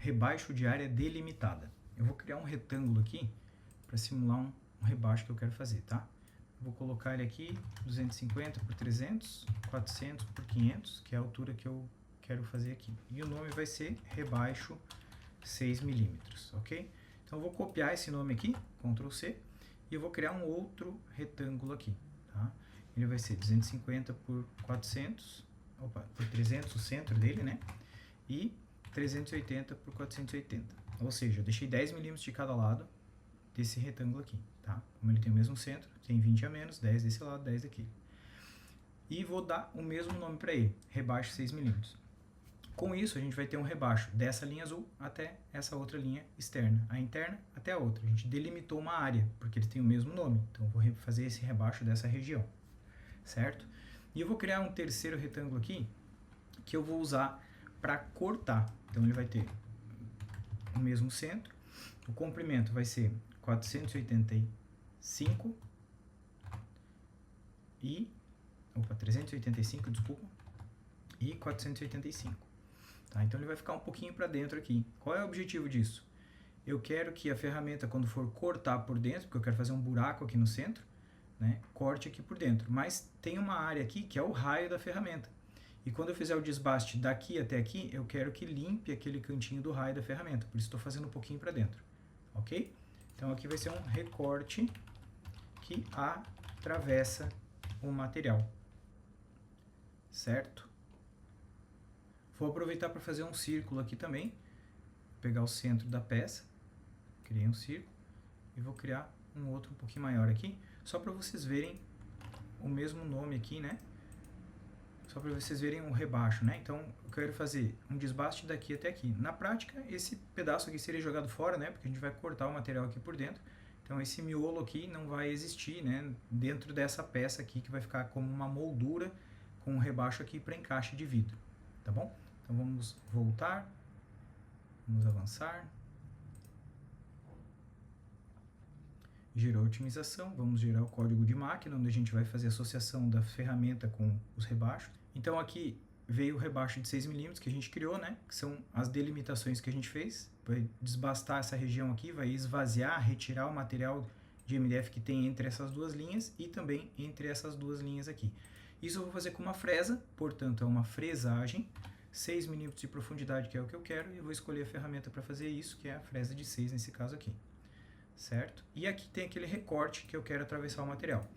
rebaixo de área delimitada. Eu vou criar um retângulo aqui para simular um rebaixo que eu quero fazer, tá? Eu vou colocar ele aqui 250 por 300, 400 por 500, que é a altura que eu quero fazer aqui. E o nome vai ser rebaixo 6 milímetros, ok? Então eu vou copiar esse nome aqui, Ctrl C, e eu vou criar um outro retângulo aqui, tá? Ele vai ser 250 por 400, por 300 o centro dele, né? E 380 por 480. Ou seja, eu deixei 10 milímetros de cada lado desse retângulo aqui, tá? Como ele tem o mesmo centro, tem 20 a menos, 10 desse lado, 10 daqui. E vou dar o mesmo nome para ele, rebaixo 6 milímetros. Com isso, a gente vai ter um rebaixo dessa linha azul até essa outra linha externa, a interna até a outra. A gente delimitou uma área, porque eles têm o mesmo nome. Então, eu vou fazer esse rebaixo dessa região, certo? E eu vou criar um terceiro retângulo aqui, que eu vou usar para cortar. Então, ele vai ter o mesmo centro, o comprimento vai ser 485 e... 385, desculpa, e 485. Tá? Então ele vai ficar um pouquinho para dentro aqui. Qual é o objetivo disso? Eu quero que a ferramenta, quando for cortar por dentro, porque eu quero fazer um buraco aqui no centro, né, corte aqui por dentro. Mas tem uma área aqui que é o raio da ferramenta. E quando eu fizer o desbaste daqui até aqui, eu quero que limpe aquele cantinho do raio da ferramenta. Por isso estou fazendo um pouquinho para dentro. Ok? Então aqui vai ser um recorte que atravessa o material. Certo? Vou aproveitar para fazer um círculo aqui também. Vou pegar o centro da peça, criei um círculo e vou criar um outro um pouquinho maior aqui, só para vocês verem o mesmo nome aqui, né? Só para vocês verem o rebaixo, né? Então, eu quero fazer um desbaste daqui até aqui. Na prática, esse pedaço aqui seria jogado fora, né? Porque a gente vai cortar o material aqui por dentro. Então, esse miolo aqui não vai existir, né? Dentro dessa peça aqui, que vai ficar como uma moldura com um rebaixo aqui para encaixe de vidro, tá bom? Então vamos voltar, vamos avançar, gerou a otimização, vamos gerar o código de máquina, onde a gente vai fazer a associação da ferramenta com os rebaixos. Então aqui veio o rebaixo de 6 milímetros que a gente criou, né? Que são as delimitações que a gente fez, vai desbastar essa região aqui, vai esvaziar, retirar o material de MDF que tem entre essas duas linhas e também entre essas duas linhas aqui. Isso eu vou fazer com uma fresa, portanto é uma fresagem, 6 milímetros de profundidade, que é o que eu quero, e eu vou escolher a ferramenta para fazer isso, que é a fresa de 6 nesse caso aqui, certo? E aqui tem aquele recorte que eu quero atravessar o material.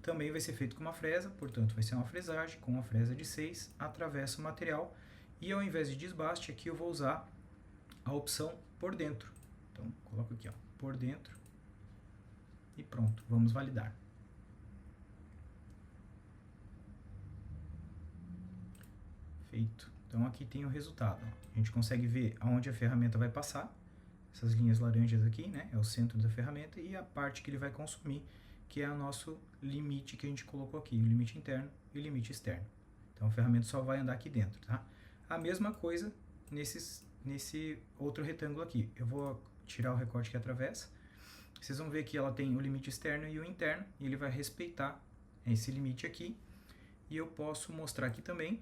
Também vai ser feito com uma fresa, portanto vai ser uma fresagem, com uma fresa de 6, atravessa o material, e ao invés de desbaste, aqui eu vou usar a opção por dentro. Então, coloco aqui, ó, por dentro, e pronto, vamos validar. Feito. Então aqui tem o resultado. A gente consegue ver aonde a ferramenta vai passar, essas linhas laranjas aqui, né, é o centro da ferramenta, e a parte que ele vai consumir, que é o nosso limite que a gente colocou aqui, o limite interno e o limite externo. Então a ferramenta só vai andar aqui dentro, tá? A mesma coisa nesse outro retângulo aqui. Eu vou tirar o recorte que atravessa. Vocês vão ver que ela tem o limite externo e o interno, e ele vai respeitar esse limite aqui. E eu posso mostrar aqui também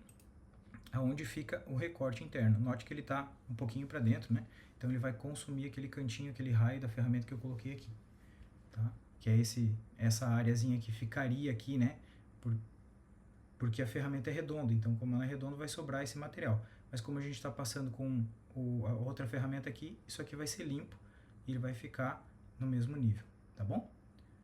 aonde fica o recorte interno. Note que ele está um pouquinho para dentro, né? Então ele vai consumir aquele cantinho, aquele raio da ferramenta que eu coloquei aqui, tá? Que é essa areazinha que ficaria aqui, né? Porque a ferramenta é redonda, então como ela é redonda vai sobrar esse material. Mas como a gente está passando com a outra ferramenta aqui, isso aqui vai ser limpo e ele vai ficar no mesmo nível, tá bom?